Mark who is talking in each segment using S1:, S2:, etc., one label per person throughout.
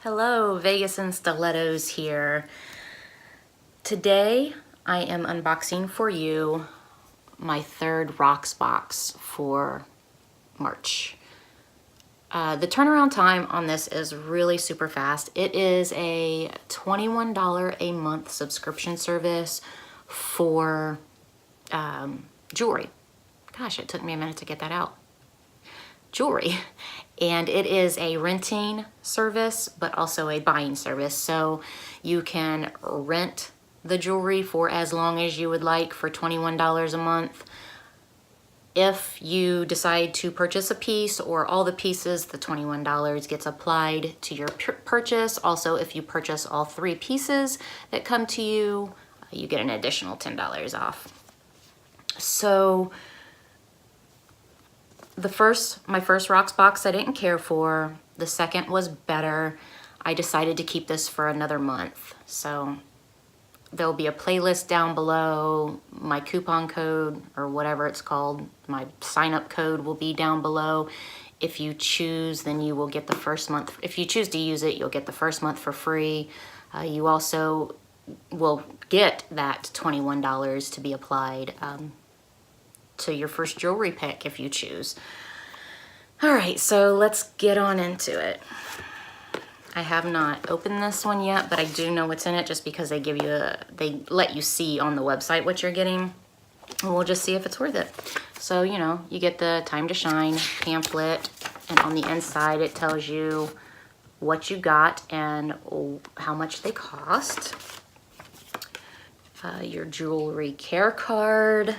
S1: Hello, Vegas and Stilettos here. Today I am unboxing for you my third Rocksbox for March. The turnaround time on this is really super fast. It is a $21 a month subscription service for jewelry. Gosh, it took me a minute to get that out. Jewelry. And it is a renting service, but also a buying service. So you can rent the jewelry for as long as you would like for $21 a month. If you decide to purchase a piece or all the pieces, the $21 gets applied to your purchase. Also, if you purchase all 3 pieces that come to you, you get an additional $10 off. So my first Rocksbox I didn't care for. The second was better. I decided to keep this for another month. So there'll be a playlist down below. My coupon code, or whatever it's called, my sign up code will be down below. If you choose, then you will get the first month. If you choose to use it, you'll get the first month for free. You also will get that $21 to be applied to your first jewelry pick if you choose. All right, so let's get on into it. I have not opened this one yet, but I do know what's in it just because they give you they let you see on the website what you're getting. And we'll just see if it's worth it. So, you know, you get the Time to Shine pamphlet, and on the inside it tells you what you got and how much they cost. Your jewelry care card.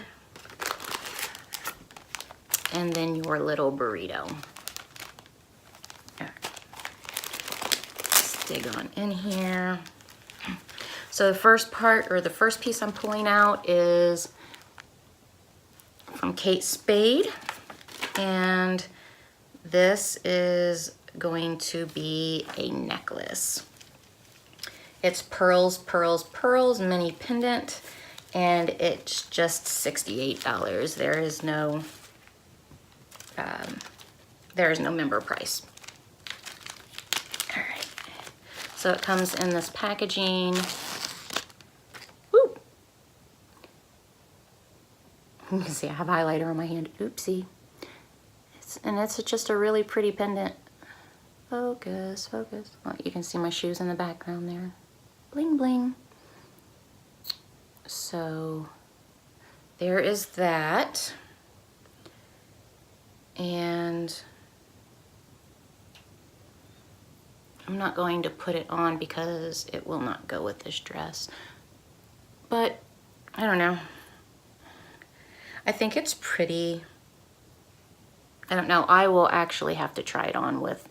S1: And then your little burrito. Let's dig on in here. So the first part, or the first piece I'm pulling out, is from Kate Spade. And this is going to be a necklace. It's pearls, pearls, pearls, mini pendant, and it's just $68. There is no member price. All right, so it comes in this packaging. Woo! You can see I have highlighter on my hand. Oopsie. It's just a really pretty pendant. Focus, focus. Oh, you can see my shoes in the background there. Bling, bling. So there is that. And I'm not going to put it on because it will not go with this dress. But I don't know. I think it's pretty. I don't know. I will actually have to try it on with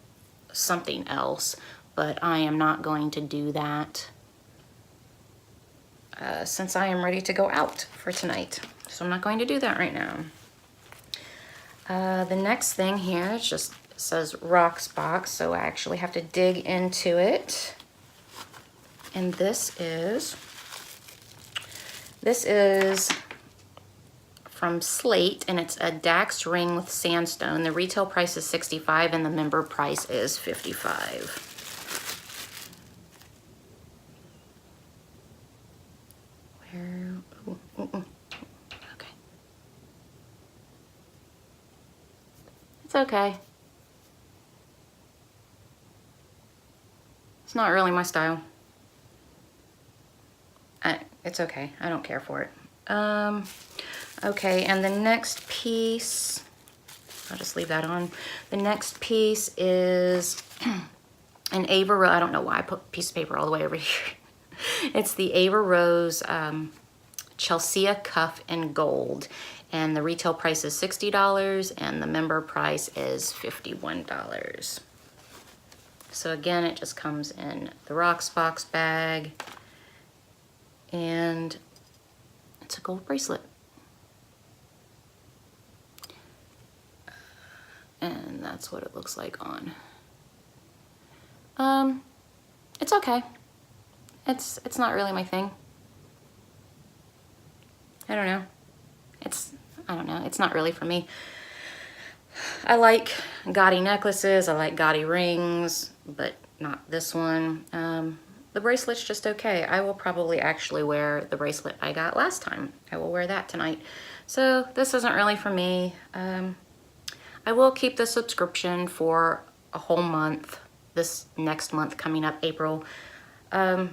S1: something else, but I am not going to do that since I am ready to go out for tonight. So I'm not going to do that right now. The next thing here, it just says Rocksbox, so I actually have to dig into it. And this is from Slate, and it's a Dax ring with sandstone. The retail price is $65 and the member price is $55. It's okay. It's not really my style. It's okay. I don't care for it. Okay, and the next piece, I'll just leave that on. The next piece is an Ava Rose. I don't know why I put a piece of paper all the way over here. It's the Ava Rose Chelsea cuff in gold. And the retail price is $60 and the member price is $51. So again, it just comes in the Rocksbox bag, and it's a gold bracelet. And that's what it looks like on. It's okay. It's not really my thing. I don't know. It's not really for me. I like gaudy necklaces, I like gaudy rings, but not this one. The bracelet's just okay. I will probably actually wear the bracelet I got last time. I will wear that tonight. So this isn't really for me. I will keep the subscription for a whole month, this next month coming up, April. I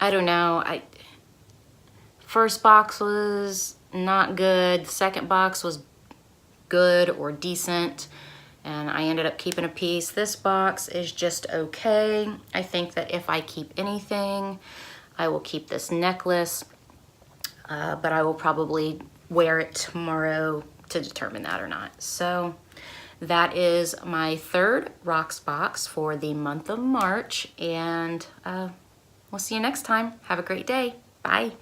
S1: don't know. First box was not good. The second box was good or decent, and I ended up keeping a piece. This box is just okay. I think that if I keep anything, I will keep this necklace, but I will probably wear it tomorrow to determine that or not. So that is my third Rocksbox for the month of March, and we'll see you next time. Have a great day. Bye.